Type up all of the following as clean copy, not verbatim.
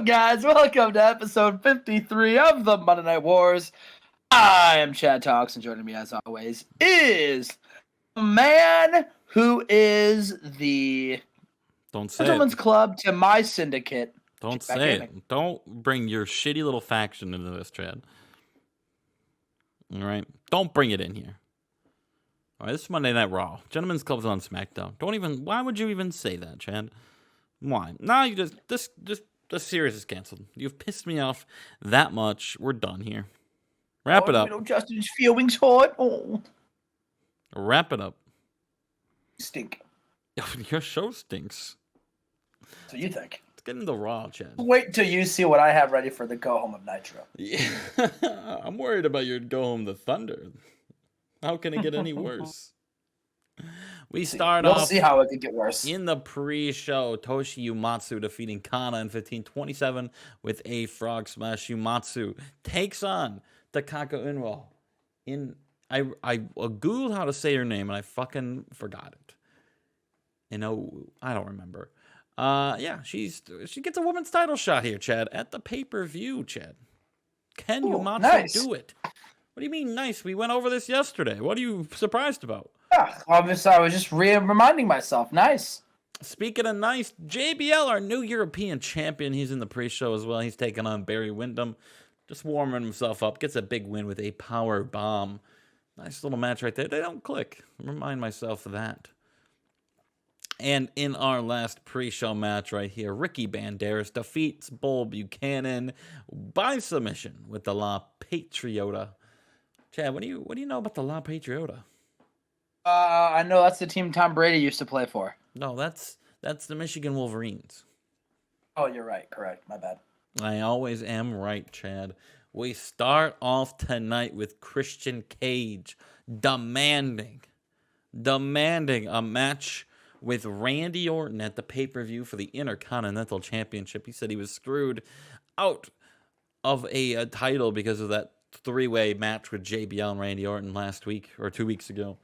up, guys? Welcome to episode 53 of the Monday Night Wars. I am Chad Talks, and joining me, as always, is a man who is the Gentleman's Club to my syndicate. Don't say it. Don't bring your shitty little faction into this, Chad. All right? Don't bring it in here. All right, this is Monday Night Raw. Gentlemen's Club's on SmackDown. Why would you even say that, Chad? Why? Now you the series is canceled. You've pissed me off that much. We're done here. Wrap it up. Justin's feelings hurt. Oh. Wrap it up. Stink. Your show stinks. So you think? Let's get into Raw, Chad. Wait until you see what I have ready for the go home of Nitro. Yeah. I'm worried about your go home to Thunder. How can it get any worse? We'll see how it could get worse. In the pre-show, Toshi Uematsu defeating Conan in 15:27 with a frog smash. Uematsu takes on Takaka Inoue. I googled how to say her name and I fucking forgot it. I don't remember. She gets a women's title shot here, Chad, at the pay-per-view, Chad. Can Uematsu do it? What do you mean nice? We went over this yesterday. What are you surprised about? Yeah, obviously I was just reminding myself. Nice. Speaking of nice, JBL, our new European champion, he's in the pre-show as well. He's taking on Barry Windham. Just warming himself up. Gets a big win with a power bomb. Nice little match right there. They don't click. Remind myself of that. And in our last pre-show match right here, Ricky Banderas defeats Bull Buchanan by submission with the La Patriota. Chad, what do you know about the La Patriota? I know that's the team Tom Brady used to play for. No, that's the Michigan Wolverines. Oh, you're right. Correct. My bad. I always am right, Chad. We start off tonight with Christian Cage demanding a match with Randy Orton at the pay-per-view for the Intercontinental Championship. He said he was screwed out of a title because of that three-way match with JBL and Randy Orton last week or 2 weeks ago.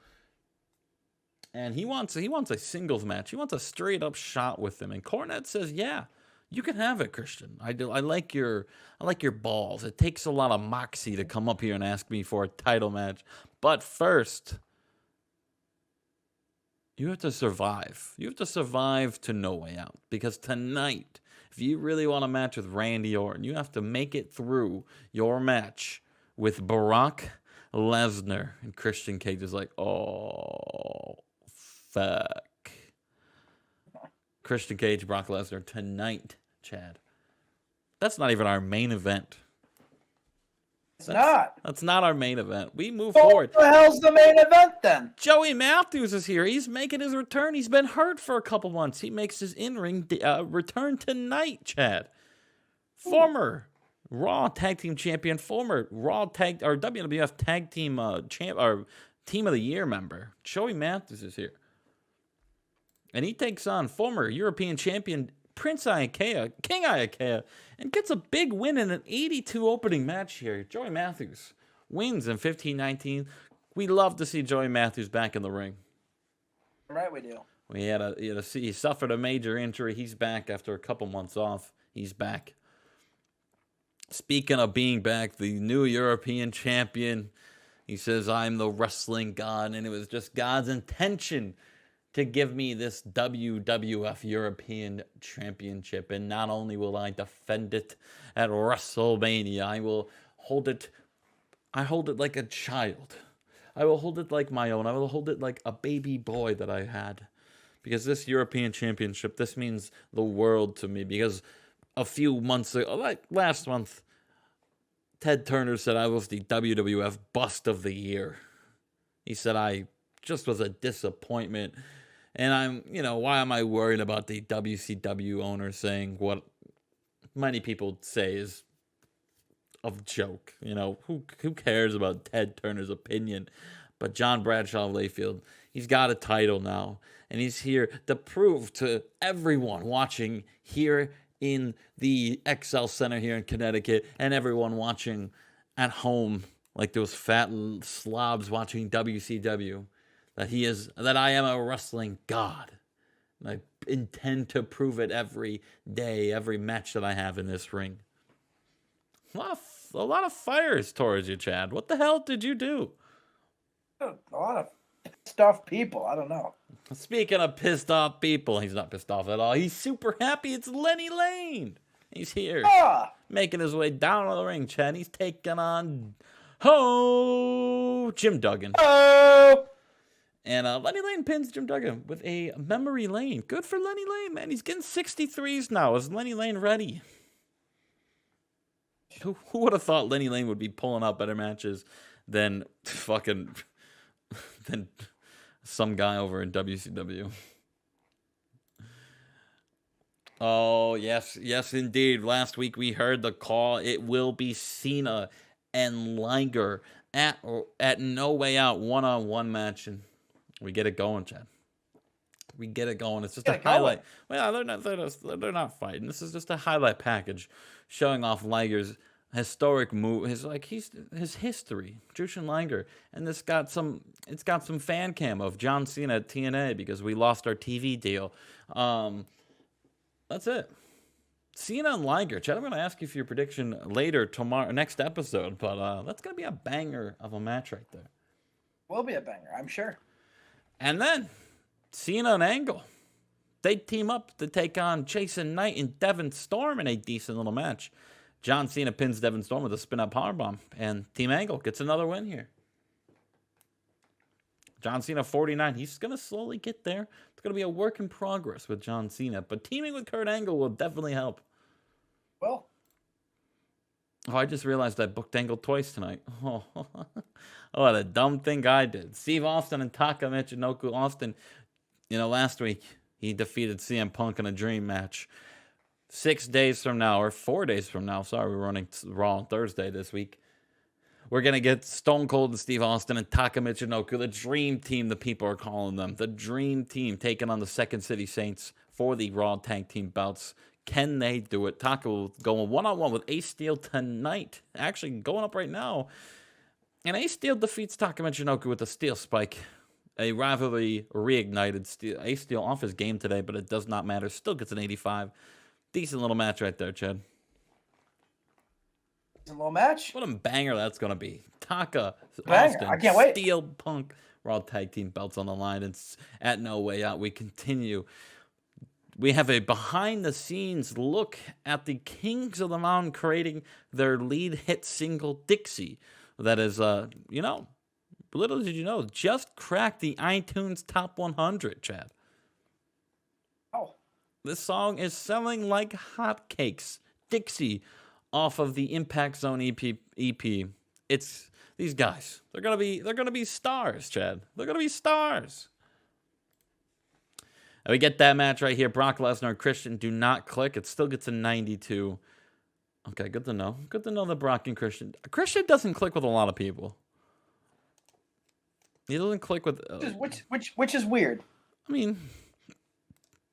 And he wants a singles match. He wants a straight-up shot with him. And Cornette says, yeah, you can have it, Christian. I like your balls. It takes a lot of moxie to come up here and ask me for a title match. But first, you have to survive. You have to survive to No Way Out. Because tonight, if you really want a match with Randy Orton, you have to make it through your match with Brock Lesnar. And Christian Cage is like, oh, fuck. Christian Cage, Brock Lesnar tonight, Chad. That's not even our main event. That's not our main event. We move forward. What the hell's the main event then? Joey Matthews is here. He's making his return. He's been hurt for a couple months. He makes his in-ring return tonight, Chad. Former Raw Tag Team Champion, former Raw Tag or WWF Tag Team champ or Team of the Year member. Joey Matthews is here. And he takes on former European champion King Iakea, and gets a big win in an 82 opening match here. Joey Matthews wins in 15-19. We love to see Joey Matthews back in the ring. Right, we do. He suffered a major injury. He's back after a couple months off. He's back. Speaking of being back, the new European champion, he says, I'm the wrestling god, and it was just God's intention to give me this WWF European Championship. And not only will I defend it at WrestleMania, I hold it like a child. I will hold it like my own. I will hold it like a baby boy that I had. Because this European Championship, this means the world to me. Because a few months ago, like last month, Ted Turner said I was the WWF Bust of the Year. He said I just was a disappointment. And why am I worried about the WCW owner saying what many people say is a joke? Who cares about Ted Turner's opinion? But John Bradshaw Layfield, he's got a title now. And he's here to prove to everyone watching here in the XL Center here in Connecticut and everyone watching at home like those fat slobs watching WCW that I am a wrestling god. I intend to prove it every day, every match that I have in this ring. A lot of fires towards you, Chad. What the hell did you do? A lot of pissed off people. I don't know. Speaking of pissed off people, he's not pissed off at all. He's super happy. It's Lenny Lane. He's here, making his way down to the ring, Chad. He's taking on Jim Duggan. And Lenny Lane pins Jim Duggan with a memory lane. Good for Lenny Lane, man. He's getting 63s now. Is Lenny Lane ready? Who would have thought Lenny Lane would be pulling out better matches than than some guy over in WCW? Oh, yes, indeed. Last week we heard the call. It will be Cena and Liger at No Way Out one-on-one match, and we get it going, Chad. We get it going. It's just a highlight. Well, they're not fighting. This is just a highlight package showing off Liger's historic move, his history, Jushin Liger, and it's got some fan cam of John Cena at TNA because we lost our TV deal. That's it. Cena and Liger. Chad, I'm going to ask you for your prediction later tomorrow, next episode, but that's going to be a banger of a match right there. Will be a banger, I'm sure. And then Cena and Angle, they team up to take on Jason Knight and Devon Storm in a decent little match. John Cena pins Devon Storm with a spin-up powerbomb, and Team Angle gets another win here. John Cena 49. He's going to slowly get there. It's going to be a work in progress with John Cena, but teaming with Kurt Angle will definitely help. Well. Oh, I just realized I booked Angle twice tonight. Oh, what a dumb thing I did. Steve Austin and Taka Michinoku. Austin, last week he defeated CM Punk in a dream match. 6 days from now, or 4 days from now, sorry, we're running Raw on Thursday this week. We're going to get Stone Cold and Steve Austin and Taka Michinoku, the Dream Team, the people are calling them. The Dream Team taking on the Second City Saints for the Raw Tag Team belts. Can they do it? Taka will go one-on-one with Ace Steel tonight. Actually, going up right now. And Ace Steel defeats Taka Michinoku with a steel spike. A rivalry reignited. Ace Steel off his game today, but it does not matter. Still gets an 85. Decent little match right there, Chad. Decent little match. What a banger that's going to be. Taka, Austin, I can't wait. Steel, Punk, Raw Tag Team belts on the line. And at No Way Out, we continue. We have a behind-the-scenes look at the Kings of the Mountain creating their lead hit single, Dixie. That is, little did you know, just cracked the iTunes Top 100, Chad. Oh. This song is selling like hotcakes. Dixie, off of the Impact Zone EP. It's these guys. They're gonna be stars, Chad. They're gonna be stars. And we get that match right here. Brock Lesnar and Christian do not click. It still gets a 92. Okay, good to know. Good to know that Brock and Christian doesn't click with a lot of people. He doesn't click with which is weird. I mean,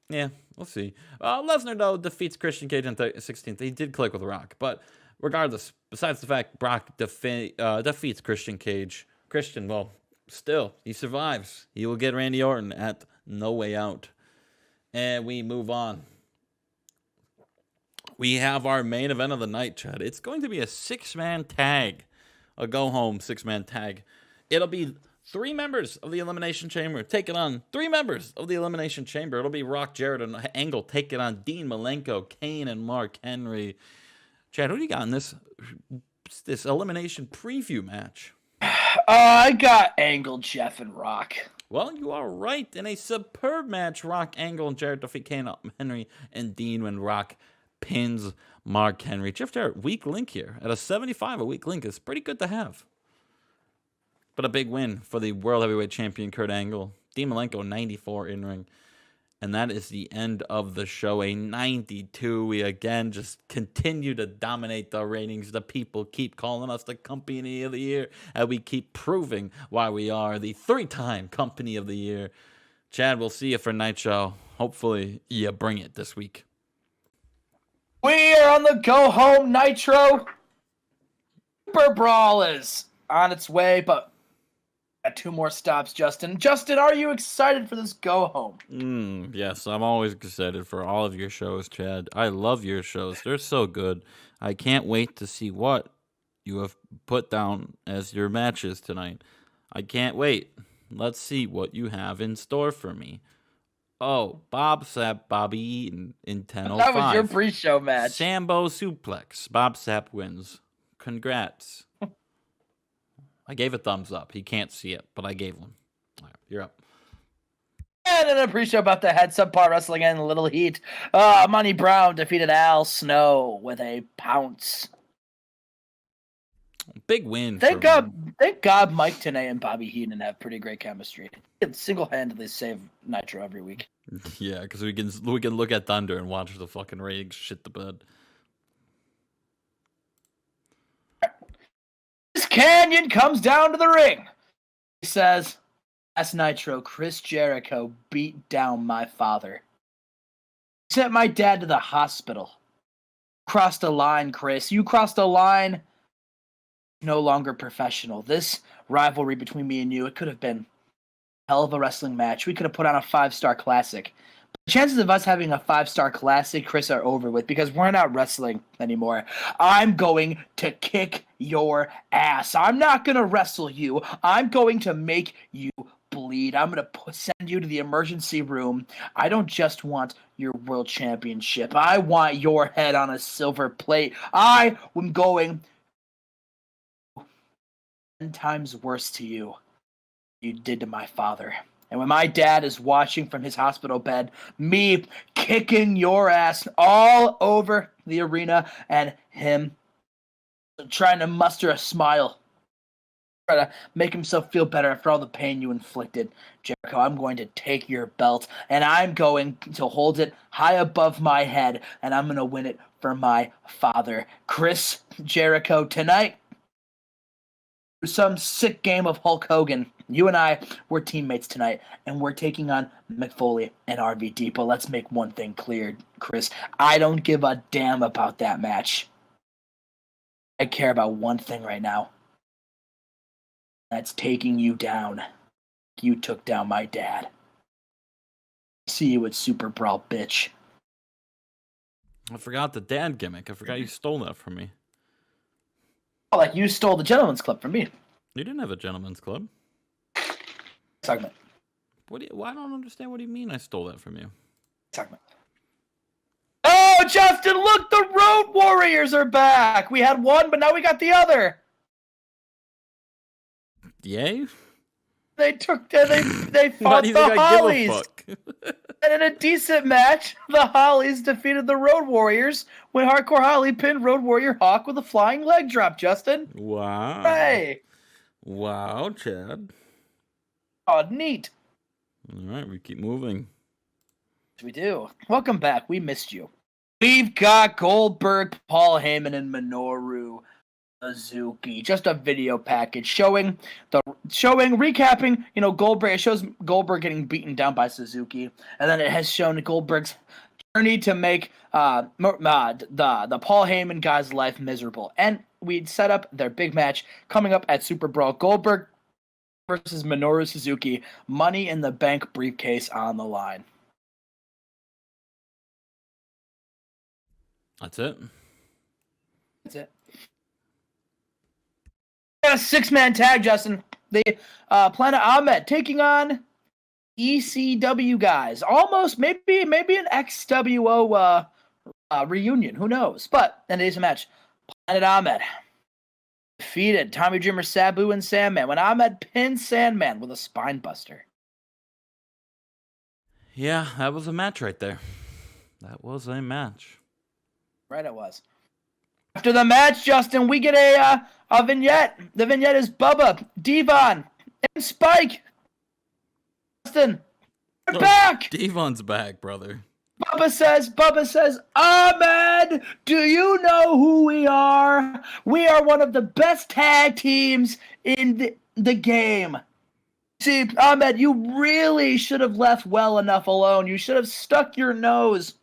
yeah, we'll see. Lesnar though defeats Christian Cage on 16th. He did click with Rock, but regardless, besides the fact Brock defeats Christian Cage, Christian, well, still he survives. He will get Randy Orton at No Way Out, and we move on. We have our main event of the night, Chad. It's going to be a 6-man tag, a go-home 6-man tag. It'll be 3 members of the Elimination Chamber taking on 3 members of the Elimination Chamber. It'll be Rock, Jarrett, and Angle taking on Dean Malenko, Kane, and Mark Henry. Chad, who do you got in this Elimination preview match? I got Angle, Jeff, and Rock. Well, you are right. In a superb match, Rock, Angle, and Jarrett defeat Kane, Henry, and Dean when Rock pins Mark Henry. Jeff Jarrett, weak link here. At a 75, a weak link is pretty good to have. But a big win for the World Heavyweight Champion, Kurt Angle. Dean Malenko, 94 in-ring. And that is the end of the show, a 92. We, again, just continue to dominate the ratings. The people keep calling us the Company of the Year, and we keep proving why we are the 3-time Company of the Year. Chad, we'll see you for Night Show. Hopefully, you bring it this week. We are on the go-home Nitro. Super Brawl is on its way, but Got 2 more stops, Justin. Justin, are you excited for this go home? Yes, I'm always excited for all of your shows, Chad. I love your shows. They're so good. I can't wait to see what you have put down as your matches tonight. I can't wait. Let's see what you have in store for me. Oh, Bob Sapp, Bobby Eaton in That was your 10:05. pre-show match. Sambo suplex. Bob Sapp wins. Congrats. I gave a thumbs up. He can't see it, but I gave one. All right, you're up. And in a pre-show about the head subpar wrestling and Little Heat, Money Brown defeated Al Snow with a pounce. Big win. Thank God Mike Tenay and Bobby Heenan have pretty great chemistry. They can single-handedly save Nitro every week. Yeah, because we can look at Thunder and watch the fucking ratings shit the bed. Chris Canyon comes down to the ring. He says, "Last Nitro, Chris Jericho beat down my father. He sent my dad to the hospital. Crossed a line, Chris. You crossed a line. No longer professional. This rivalry between me and you, it could have been a hell of a wrestling match. We could have put on a 5-star classic. But the chances of us having a 5-star classic, Chris, are over with because we're not wrestling anymore. I'm going to kick your ass. I'm not going to wrestle you. I'm going to make you bleed. I'm going to send you to the emergency room. I don't just want your world championship. I want your head on a silver plate. I am going 10 times worse to you did to my father. And when my dad is watching from his hospital bed, me kicking your ass all over the arena and him trying to muster a smile, try to make himself feel better after all the pain you inflicted, Jericho, I'm going to take your belt and I'm going to hold it high above my head and I'm going to win it for my father. Chris Jericho, tonight, some sick game of Hulk Hogan. You and I, we're teammates tonight, and we're taking on McFoley and RVD. But let's make one thing clear, Chris. I don't give a damn about that match. I care about one thing right now. That's taking you down. You took down my dad. See you at Super Brawl, bitch. I forgot the dad gimmick. I forgot you stole that from me. Oh, like you stole the gentleman's club from me. You didn't have a gentleman's club. Segment. I don't understand what do you mean I stole that from you. Segment. Oh, Justin, look, the Road Warriors are back. We had one, but now we got the other. Yay? They fought the Hollies. And in a decent match, the Hollies defeated the Road Warriors when Hardcore Holly pinned Road Warrior Hawk with a flying leg drop, Justin. Wow. Hey. Wow, Chad. Oh, neat. All right, we keep moving. We do. Welcome back. We missed you. We've got Goldberg, Paul Heyman, and Minoru Suzuki. Just a video package recapping, Goldberg. It shows Goldberg getting beaten down by Suzuki, and then it has shown Goldberg's journey to make the Paul Heyman guy's life miserable. And we'd set up their big match coming up at Super Brawl. Goldberg versus Minoru Suzuki. Money in the Bank briefcase on the line. That's it. That's it. A 6-man tag, Justin. The Planet Ahmed taking on ECW guys. Almost maybe an XWO reunion. Who knows? But in today's match, Planet Ahmed defeated Tommy Dreamer, Sabu, and Sandman when Ahmed pinned Sandman with a spine buster. Yeah, that was a match right there. That was a match. Right, it was. After the match, Justin, we get a vignette. The vignette is Bubba, Devon, and Spike. Justin, we're back. Devon's back, brother. Bubba says, Ahmed, do you know who we are? We are one of the best tag teams in the game. See, Ahmed, you really should have left well enough alone. You should have stuck your nose.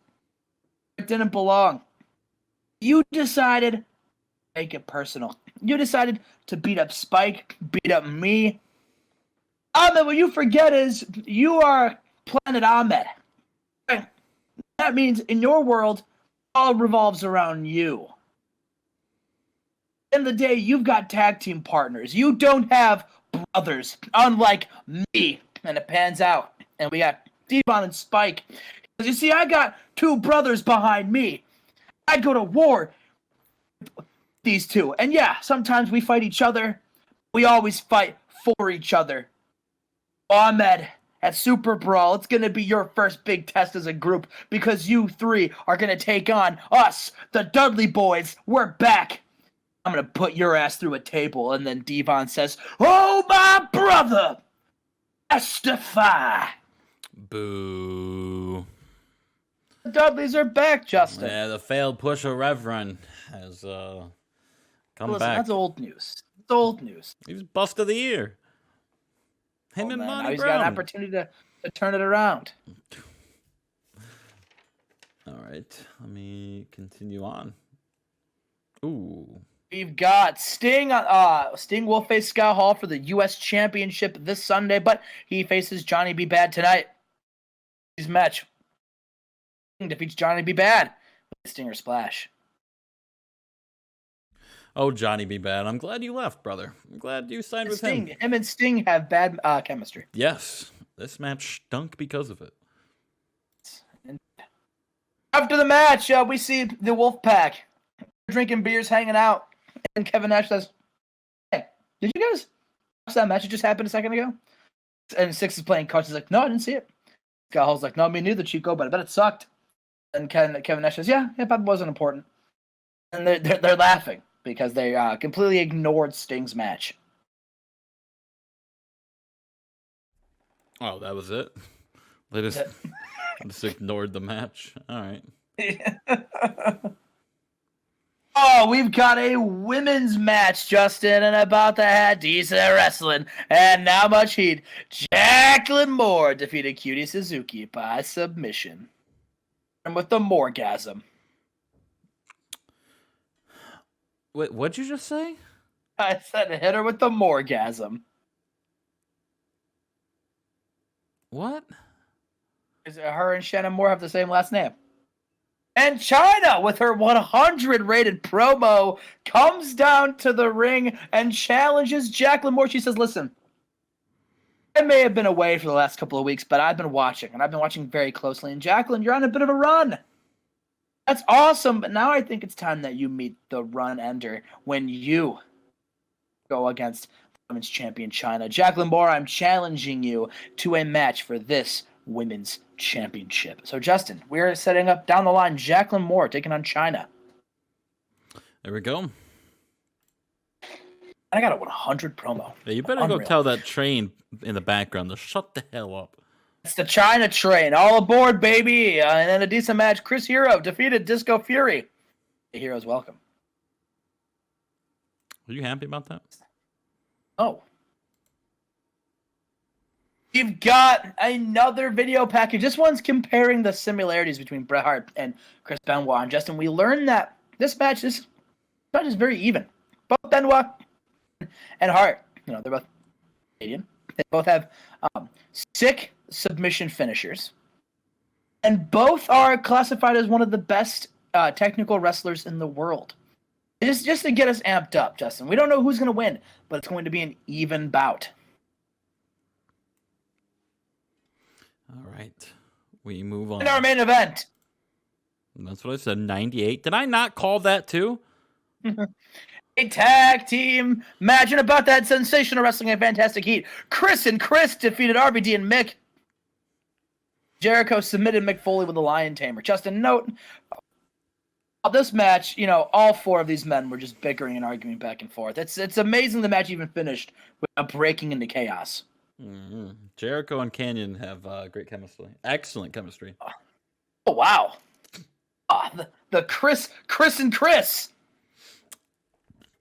It didn't belong. You decided to make it personal. You decided to beat up Spike, beat up me. Ahmed, what you forget is you are Planet Ahmed. That means in your world, all revolves around you. In the day, you've got tag team partners. You don't have brothers, unlike me. And it pans out. And we got Devon and Spike. Because you see, I got two brothers behind me. I'd go to war with these two. And yeah, sometimes we fight each other. We always fight for each other. Ahmed, at Super Brawl, it's going to be your first big test as a group because you three are going to take on us, the Dudley Boys. We're back. I'm going to put your ass through a table. And then Devon says, "Oh, my brother, testify." Boo. The Dudleys are back, Justin. Yeah, the failed push of Rev Run has come Listen, back. that's old news. It's old news. He was bust of the year. Him and Monty now he's Brown. got an opportunity to turn it around. All right, let me continue on. Ooh. We've got Sting. Sting will face Scott Hall for the U.S. Championship this Sunday, but he faces Johnny B. Bad tonight. His match. Sting defeats Johnny B. Bad with a Stinger Splash. Oh, Johnny B. Bad. I'm glad you left, brother. I'm glad you signed with Sting. him. Him and Sting have bad chemistry. Yes, this match stunk because of it. After the match, we see the Wolfpack drinking beers, hanging out, and Kevin Nash says, "Hey, did you guys watch that match that just happened a second ago?" And Six is playing cards. He's like, "No, I didn't see it." Scott Hall's like, "No, me neither, Chico, but I bet it sucked." And Kevin Nash says, "Yeah, it probably wasn't important." And they're laughing because they completely ignored Sting's match. Oh, that was it? They just ignored the match. All right. Oh, we've got a women's match, Justin, and about to have decent wrestling and not much heat. Jacqueline Moore defeated Cutie Suzuki by submission. And with the Morgasm. Wait, what'd you just say? I said hit her with the Morgasm. What? Her and Shannon Moore have the same last name. And Chyna, with her 100 rated promo, comes down to the ring and challenges Jacqueline Moore. She says, "Listen, I may have been away for the last couple of weeks, but I've been watching, and I've been watching very closely. And Jacqueline, you're on a bit of a run. That's awesome, but now I think it's time that you meet the run ender when you go against Women's Champion Chyna. Jacqueline Moore, I'm challenging you to a match for this Women's Championship." So, Justin, we're setting up down the line Jacqueline Moore taking on Chyna. There we go. I got a 100 promo. Yeah, you better Unreal. go tell that train in the background to shut the hell up. It's the Chyna train. All aboard, baby. And then a decent match. Chris Hero defeated Disco Fury. The Hero's welcome. Are you happy about that? Oh. We've got another video package. This one's comparing the similarities between Bret Hart and Chris Benoit. And Justin, we learned that this match is very even. Both Benoit and Hart, they're both Canadian. They both have sick submission finishers. And both are classified as one of the best technical wrestlers in the world. Just to get us amped up, Justin. We don't know who's going to win, but it's going to be an even bout. All right. We move on. In our main event. That's what I said, 98. Did I not call that too? A tag team match, and about that sensational wrestling and fantastic heat. Chris and Chris defeated RVD and Mick. Jericho submitted Mick Foley with a Lion Tamer. Justin, note, this match, all four of these men were just bickering and arguing back and forth. It's amazing the match even finished without breaking into chaos. Mm-hmm. Jericho and Canyon have great chemistry. Excellent chemistry. Oh, wow. The Chris and Chris.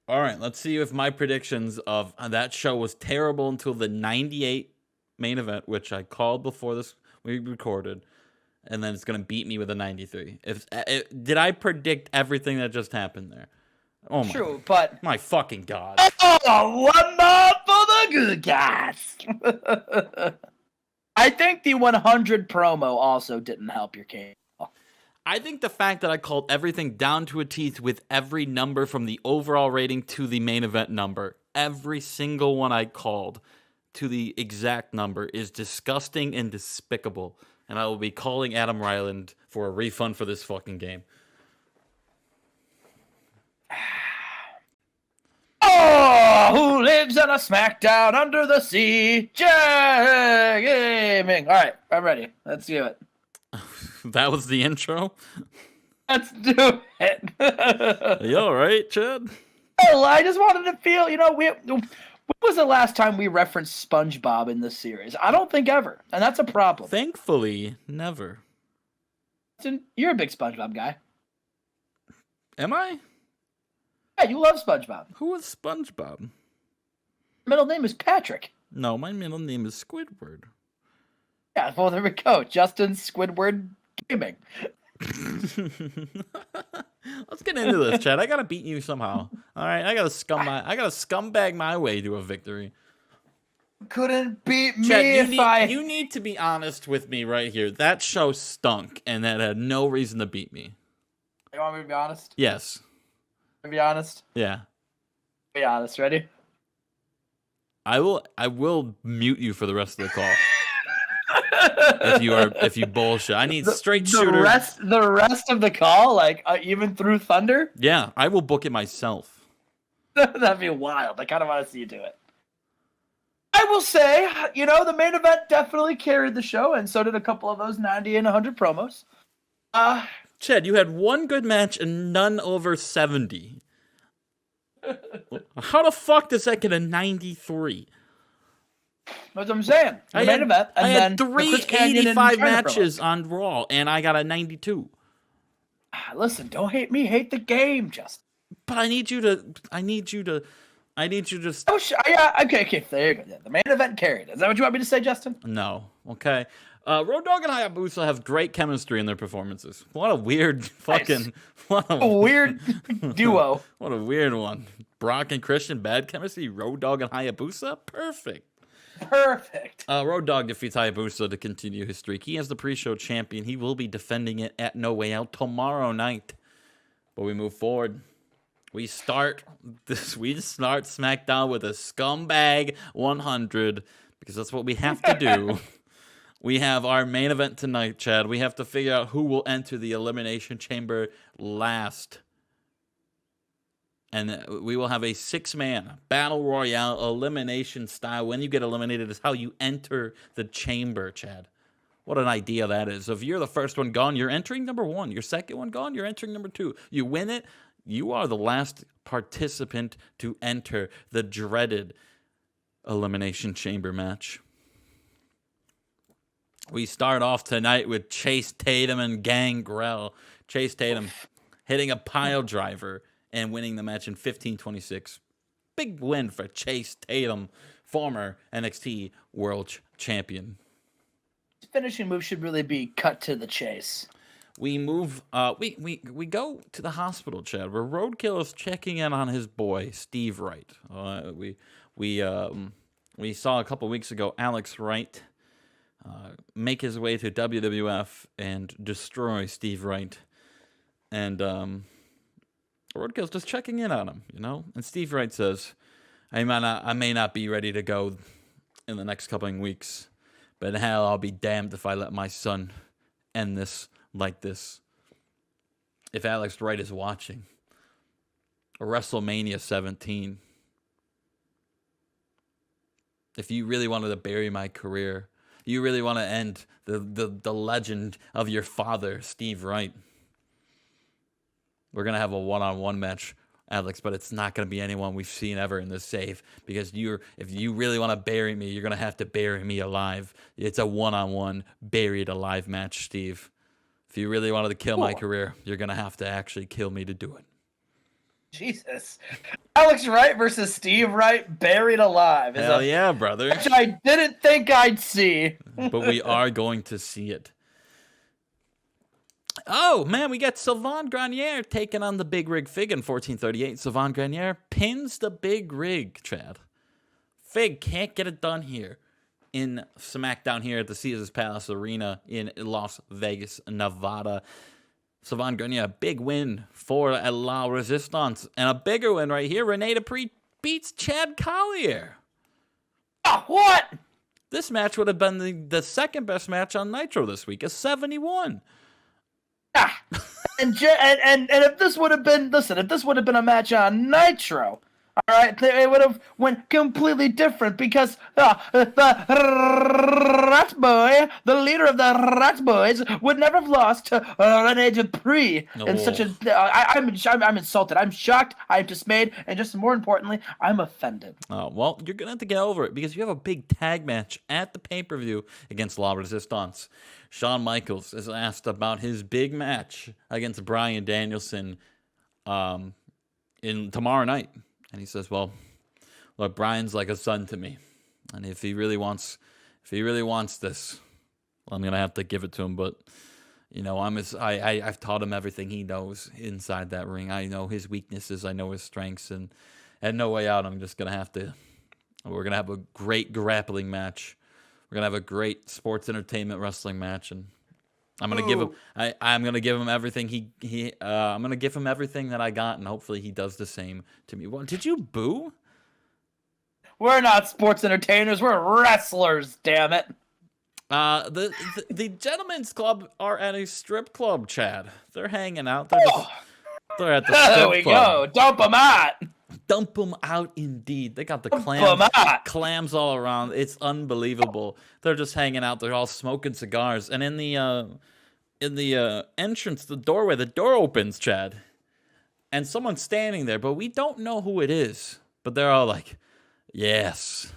All right, let's see if my predictions of that show was terrible until the 98 main event, which I called before this we recorded, and then it's going to beat me with a 93. Did I predict everything that just happened there? Oh my, true, but my fucking God. Oh, one more for the good guys. I think the 100 promo also didn't help your case. I think the fact that I called everything down to a teeth with every number from the overall rating to the main event number, every single one I called to the exact number is disgusting and despicable. And I will be calling Adam Ryland for a refund for this fucking game. Oh, who lives on a SmackDown under the sea? Gaming. All right, I'm ready. Let's do it. That was the intro? Let's do it. You all right, Chad? Well, I just wanted to feel, when was the last time we referenced SpongeBob in this series? I don't think ever, and that's a problem. Thankfully, never. You're a big SpongeBob guy. Am I? Yeah, you love SpongeBob. Who is SpongeBob? Your middle name is Patrick. No, my middle name is Squidward. Yeah, well, there we go. Justin Squidward Gaming. Let's get into this, Chad. I gotta beat you somehow. All right, I gotta scumbag my way to a victory. Couldn't beat me Chad, you need to be honest with me right here. That show stunk, and that had no reason to beat me. You want me to be honest? Yes. To be honest? Yeah. Be honest. Ready? I will mute you for the rest of the call. if you bullshit. I need straight shooter. The rest of the call, like even through Thunder? Yeah, I will book it myself. That'd be wild. I kind of want to see you do it. I will say, the main event definitely carried the show, and so did a couple of those 90 and 100 promos. Chad, you had one good match and none over 70. How the fuck does that get a 93? That's what I'm saying. The main event, and I then had the three Chris Kanyon 85 and China matches promos. on Raw, and I got a 92. Listen, don't hate me, hate the game, Justin. But I need you to. Oh, yeah, okay, there you go. Yeah, the main event carried. Is that what you want me to say, Justin? No, okay. Road Dogg and Hayabusa have great chemistry in their performances. What a weird fucking... Nice. What a weird duo. What a weird one. Brock and Christian, bad chemistry. Road Dogg and Hayabusa, perfect. Road Dogg defeats Hayabusa to continue his streak. He is the pre-show champion. He will be defending it at No Way Out tomorrow night. But we move forward. We start SmackDown with a scumbag 100 because that's what we have to do. We have our main event tonight, Chad. We have to figure out who will enter the Elimination Chamber last. And we will have a 6-man battle royale elimination style. When you get eliminated is how you enter the chamber, Chad. What an idea that is. If you're the first one gone, you're entering number 1. Your second one gone, you're entering number 2. You win it, you are the last participant to enter the dreaded Elimination Chamber match. We start off tonight with Chase Tatum and Gangrel. Chase Tatum hitting a pile driver and winning the match in 15:26. Big win for Chase Tatum, former NXT World Champion. His finishing move should really be cut to the chase. We move. We go to the hospital, Chad, where Roadkill is checking in on his boy Steve Wright. We saw a couple weeks ago Alex Wright make his way to WWF and destroy Steve Wright, and Roadkill's just checking in on him, And Steve Wright says, I may not be ready to go in the next couple of weeks, but hell, I'll be damned if I let my son end this like this. If Alex Wright is watching, WrestleMania 17, if you really wanted to bury my career, you really want to end the legend of your father, Steve Wright, we're going to have a one-on-one match, Alex, but it's not going to be anyone we've seen ever in this save, because if you really want to bury me, you're going to have to bury me alive. It's a one-on-one buried alive match, Steve. If you really wanted to kill my career, you're going to have to actually kill me to do it. Jesus. Alex Wright versus Steve Wright buried alive. Hell yeah, brother. Which I didn't think I'd see. But we are going to see it. Oh, man, we got Sylvain Grenier taking on the Big Rig Fig in 1438. Sylvain Grenier pins the Big Rig, Chad. Fig can't get it done here in SmackDown here at the Caesars Palace Arena in Las Vegas, Nevada. Savan Grenier, a big win for La Resistance. And a bigger win right here. Rene Dupree beats Chad Collier. Oh, what? This match would have been the second best match on Nitro this week, a 71. Ah. and if this would have been, if this would have been a match on Nitro, all right, it would have went completely different because the Rat Boy, the leader of the Rat Boys, would never have lost to Rene Dupree. In such a, I'm insulted. I'm shocked. I'm dismayed, and just more importantly, I'm offended. Oh well, you're gonna have to get over it because you have a big tag match at the pay-per-view against La Resistance. Shawn Michaels is asked about his big match against Bryan Danielson in tomorrow night. And he says, well, look, Brian's like a son to me. And if he really wants this, well, I'm going to have to give it to him. But, you know, I've taught him everything he knows inside that ring. I know his weaknesses. I know his strengths. And at No Way Out, we're going to have a great grappling match. We're going to have a great sports entertainment wrestling match. And I'm gonna give him. I'm gonna give him everything. I'm gonna give him everything that I got, and hopefully he does the same to me. Well, did you boo? We're not sports entertainers. We're wrestlers. Damn it. The Gentlemen's Club are at a strip club, Chad. They're hanging out. They're at the strip club. There we go. Dump them out. Dump them out, indeed. They got the clams all around. It's unbelievable. They're just hanging out. They're all smoking cigars, and in the entrance, the door opens, Chad, and someone's standing there, but we don't know who it is. But they're all like, "Yes,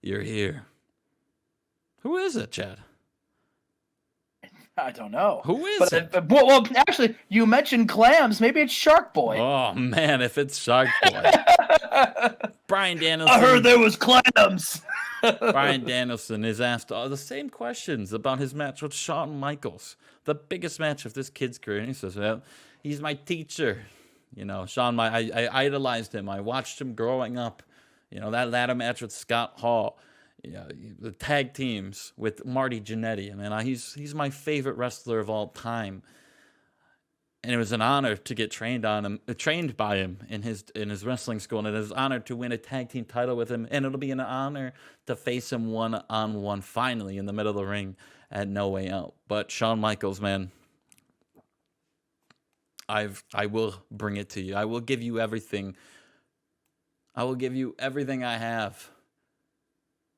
you're here." Who is it, Chad? I don't know. Who is it? Well, actually, you mentioned clams. Maybe it's Shark Boy. Oh, man, if it's Shark Boy. Bryan Danielson. I heard there was clams. Bryan Danielson is asked the same questions about his match with Shawn Michaels. The biggest match of this kid's career. And he says, well, he's my teacher. You know, Shawn, I idolized him. I watched him growing up. You know, that ladder match with Scott Hall. Yeah, the tag teams with Marty Jannetty. I mean, he's my favorite wrestler of all time, and it was an honor to get trained by him in his wrestling school, and it is an honor to win a tag team title with him, and it'll be an honor to face him one-on-one finally in the middle of the ring at No Way Out. But Shawn Michaels, man, I will bring it to you. I will give you everything. I will give you everything I have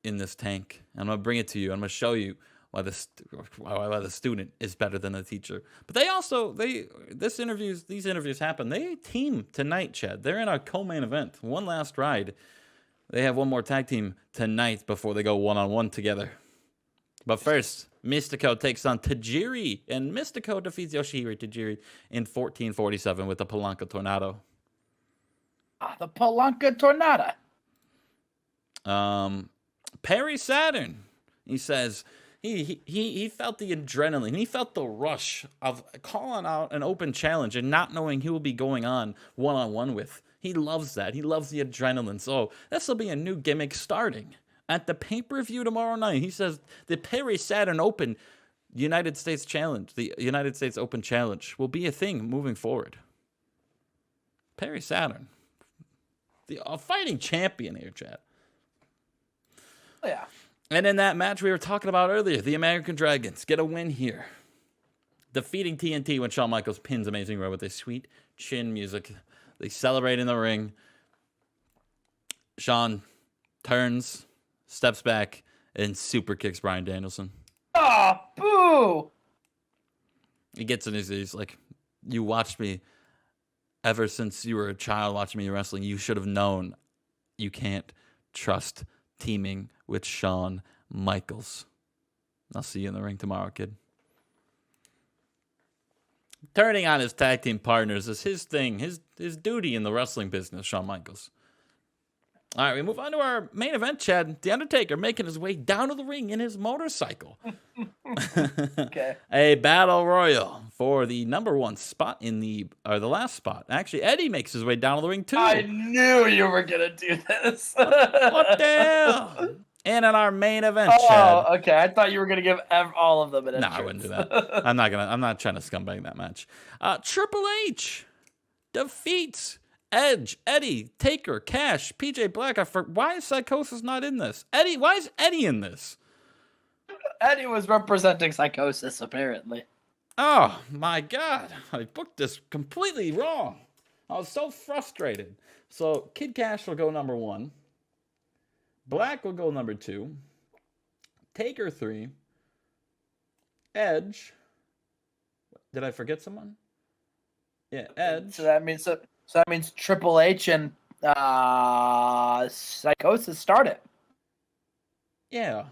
in this tank. I'm going to bring it to you. I'm going to show you why the student is better than the teacher. But these interviews happen. They team tonight, Chad. They're in a co-main event. One last ride. They have one more tag team tonight before they go one-on-one together. But first, Mystico takes on Tajiri, and Mystico defeats Yoshihiro Tajiri in 14:47 with the Palanca Tornado. The Palanca Tornado. Perry Saturn, he says he felt the adrenaline. He felt the rush of calling out an open challenge and not knowing who will be going on one-on-one with. He loves that. He loves the adrenaline. So this will be a new gimmick starting at the pay-per-view tomorrow night. He says the Perry Saturn Open United States Challenge, the United States Open Challenge, will be a thing moving forward. Perry Saturn, a fighting champion here, Chad. Yeah. And in that match we were talking about earlier, the American Dragons get a win here, defeating TNT when Shawn Michaels pins Amazing Red with a sweet chin music. They celebrate in the ring. Shawn turns, steps back, and super kicks Bryan Danielson. Oh, boo! He gets in he's like, you watched me ever since you were a child watching me wrestling. You should have known you can't trust teaming with Shawn Michaels. I'll see you in the ring tomorrow, kid. Turning on his tag team partners is his thing, his duty in the wrestling business, Shawn Michaels. All right, we move on to our main event, Chad. The Undertaker making his way down to the ring in his motorcycle. Okay. A battle royal for the number 1 spot the last spot. Actually, Eddie makes his way down to the ring too. I knew you were gonna do this. What the hell? And in our main event, Oh, Chad. okay. I thought you were gonna give all of them an No, entrance. I wouldn't do that. I'm not trying to scumbag that match. Triple H defeats Edge, Eddie, Taker, Cash, PJ Black. Why is Psychosis not in this? Eddie, why is Eddie in this? Eddie was representing Psychosis, apparently. Oh my God, I booked this completely wrong. I was so frustrated. So Kid Cash will go number 1. Black will go number 2. Taker 3. Edge. Did I forget someone? Yeah, Edge. So that means Triple H and Psychosis start it. Yeah.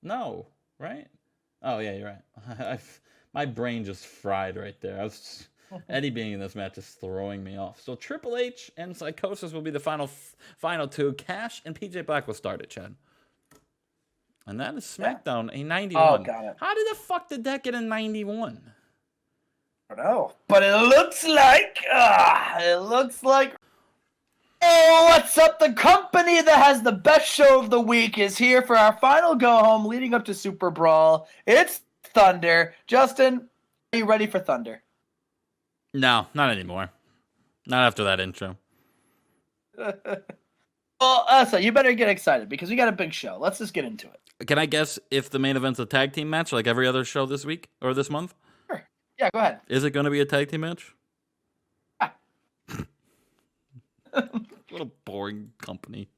No. Right? Oh yeah, you're right. My brain just fried right there. Eddie being in this match is throwing me off. So Triple H and Psychosis will be the final 2. Cash and PJ Black will start it, Chad. And that is SmackDown, a 91. Oh, got it. How the fuck did that get a 91? I don't know. But it looks like oh, what's up? The company that has the best show of the week is here for our final go-home leading up to Super Brawl. It's Thunder. Justin, are you ready for Thunder? No, not anymore. Not after that intro. Well, so you better get excited because we got a big show. Let's just get into it. Can I guess if the main event's a tag team match like every other show this week or this month? Sure. Yeah, go ahead. Is it going to be a tag team match? What a boring company.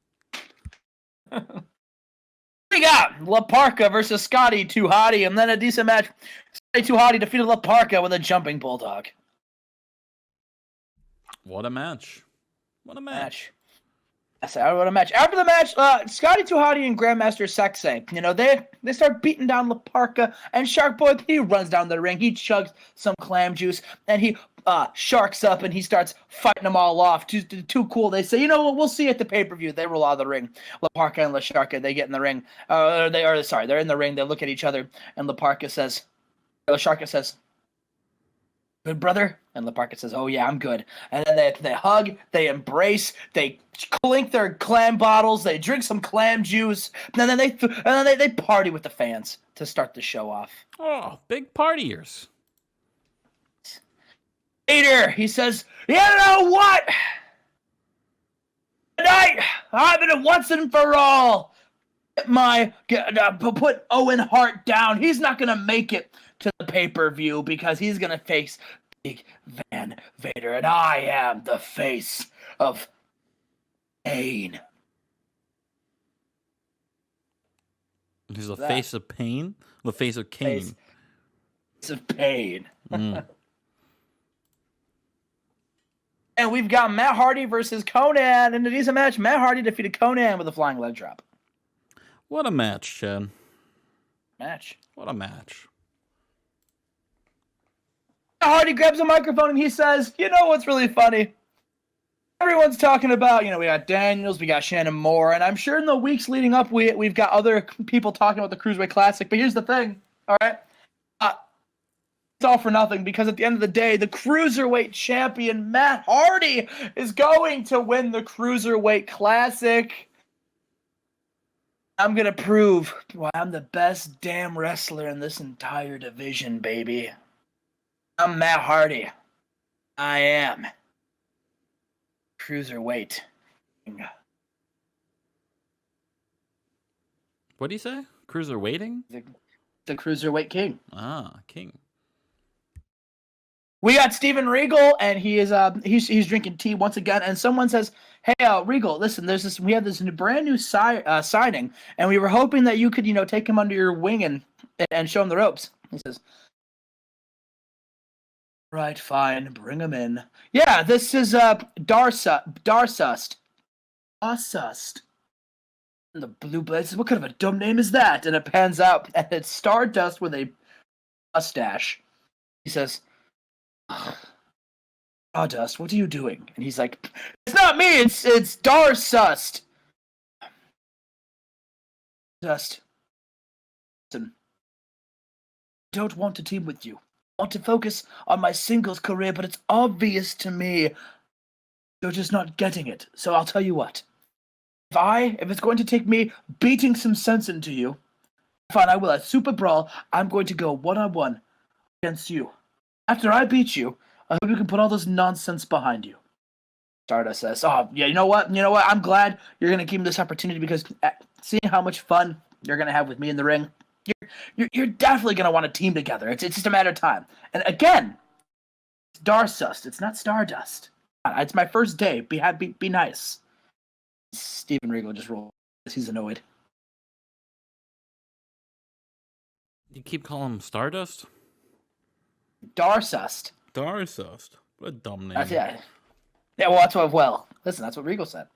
We got La Parka versus Scotty 2 Hotty, and then a decent match. Scotty 2 Hotty defeated La Parka with a jumping bulldog. What a match. What a match. What a match. After the match, Scotty 2 Hotty and Grandmaster Sexay, they start beating down La Parka, and Shark Boy, he runs down the ring, he chugs some clam juice, and he sharks up, and he starts fighting them all off. Too cool. They say, you know what, we'll see you at the pay-per-view. They roll out of the ring. La Parka and La Sharka, they get in the ring. They're in the ring. They look at each other, and La Sharka says, good brother? And La Parka says, oh yeah, I'm good. And then they hug, they embrace, they clink their clam bottles, they drink some clam juice, and then they party with the fans to start the show off. Oh, big partiers. Later, he says, you know what? Tonight, I'm gonna once and for all put Owen Hart down. He's not gonna make it to the pay-per-view because he's gonna face Big Van Vader, and I am the face of pain. He's the face of pain? The face of Kane. Face of pain. And we've got Matt Hardy versus Conan in a decent match. Matt Hardy defeated Conan with a flying leg drop. What a match, Chad. What a match. Hardy grabs a microphone and he says, you know what's really funny? Everyone's talking about, we got Daniels, we got Shannon Moore, and I'm sure in the weeks leading up, we've got other people talking about the Cruiserweight Classic, but here's the thing, all right? It's all for nothing, because at the end of the day, the Cruiserweight champion, Matt Hardy, is going to win the Cruiserweight Classic. I'm going to prove why I'm the best damn wrestler in this entire division, baby. I'm Matt Hardy. I am Cruiserweight. What do you say? Cruiserweighting? The Cruiserweight King. Ah, King. We got Steven Regal, and he's drinking tea once again. And someone says, "Hey, Regal, listen, we have this brand new signing, and we were hoping that you could, take him under your wing and show him the ropes." He says, "Right, fine, bring him in." Yeah, this is Darsust. And the Blue Blazes. What kind of a dumb name is that? And it pans out, and it's Stardust with a mustache. He says, Stardust, what are you doing? And he's like, it's not me, it's Darsust. Dust. Listen, don't want to team with you. I want to focus on my singles career, but it's obvious to me you're just not getting it. So I'll tell you what. If it's going to take me beating some sense into you, fine, I will. At Super Brawl, I'm going to go one-on-one against you. After I beat you, I hope you can put all this nonsense behind you. Stardust says, oh, yeah, you know what? I'm glad you're going to give me this opportunity because seeing how much fun you're going to have with me in the ring, you're definitely going to want to team together. It's just a matter of time. And again, it's Darsust. It's not Stardust. It's my first day. Be nice. Steven Regal just rolled. He's annoyed. You keep calling him Stardust? Darsust. Darsust. What a dumb name. Yeah, well, that's what Regal said.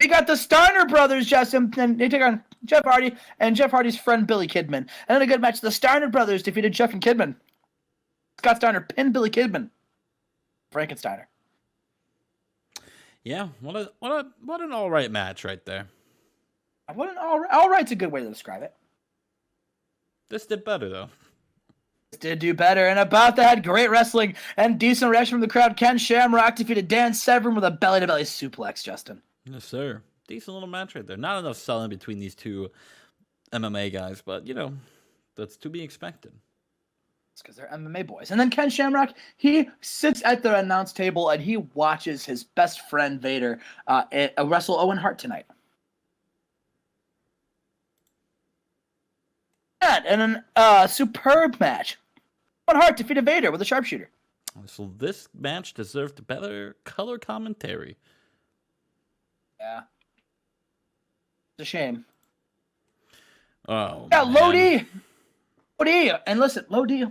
We got the Steiner brothers, Justin, and they took on Jeff Hardy and Jeff Hardy's friend Billy Kidman. And then a good match, the Steiner brothers defeated Jeff and Kidman. Scott Steiner pinned Billy Kidman. Frankensteiner. Yeah, what an all right match right there. What an all right's a good way to describe it. This did better though. This did do better, and about that, great wrestling and decent reaction from the crowd. Ken Shamrock defeated Dan Severn with a belly-to-belly suplex, Justin. Yes, sir. Decent little match right there. Not enough selling between these two MMA guys, but that's to be expected. It's because they're MMA boys. And then Ken Shamrock, he sits at the announce table and he watches his best friend Vader wrestle Owen Hart tonight. And a superb match. Owen Hart defeated Vader with a sharpshooter. So this match deserved better color commentary. Yeah. It's a shame. Oh, yeah, man. Lodi. And listen, Lodi,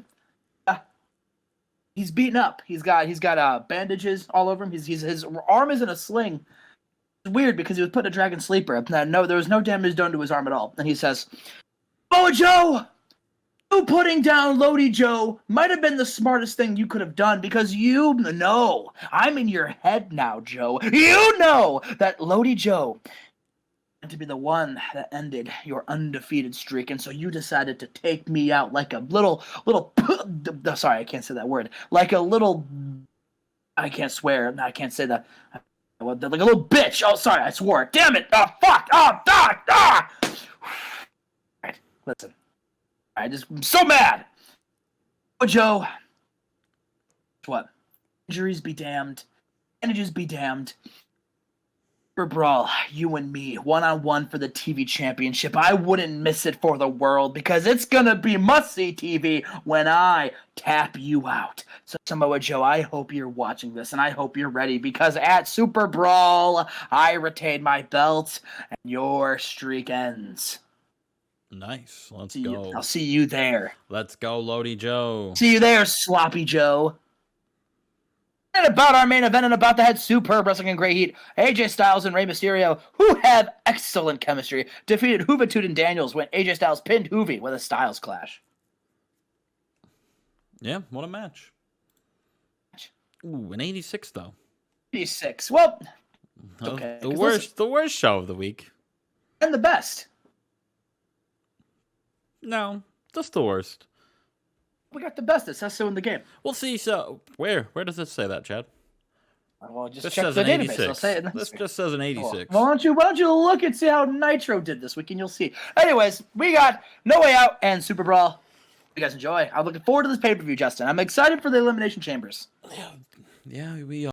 he's beaten up. He's got bandages all over him. His arm is in a sling. It's weird because he was put in a dragon sleeper. No, there was no damage done to his arm at all. And he says, "Oh, Joe, you putting down Lodi Joe might have been the smartest thing you could have done because you know I'm in your head now, Joe. You know that Lodi Joe to be the one that ended your undefeated streak, and so you decided to take me out like a little sorry, I can't say that word. Like a little, I can't swear. I can't say that. Like a little bitch. Oh, sorry, I swore. Damn it. Oh, fuck. Oh, ah. All right, listen. I'm so mad. Oh, Joe. What? Injuries be damned. Bandages be damned. For Brawl, you and me, one-on-one for the TV championship. I wouldn't miss it for the world because it's gonna be must-see TV when I tap you out. So Samoa Joe, I hope you're watching this and I hope you're ready because at Super Brawl, I retain my belt and your streak ends. Nice. Let's go. I'll see you there. Let's go, Lodi Joe. See you there, Sloppy Joe. And about our main event and about the head, superb wrestling and great heat. AJ Styles and Rey Mysterio, who have excellent chemistry, defeated Juventud and Daniels when AJ Styles pinned Juvi with a Styles clash. Yeah, what a match. Ooh, an 86 though. 86. Well, okay. The worst show of the week. And the best. No, just the worst. We got the best. It says so in the game. We'll see. So where does it say that, Chad? Well, just this check says the an database. 86. I'll say it. This just says an 86. Well, why don't you look and see how Nitro did this week, and you'll see. Anyways, we got No Way Out and Super Brawl. You guys enjoy. I'm looking forward to this pay-per-view, Justin. I'm excited for the Elimination Chambers. Yeah, we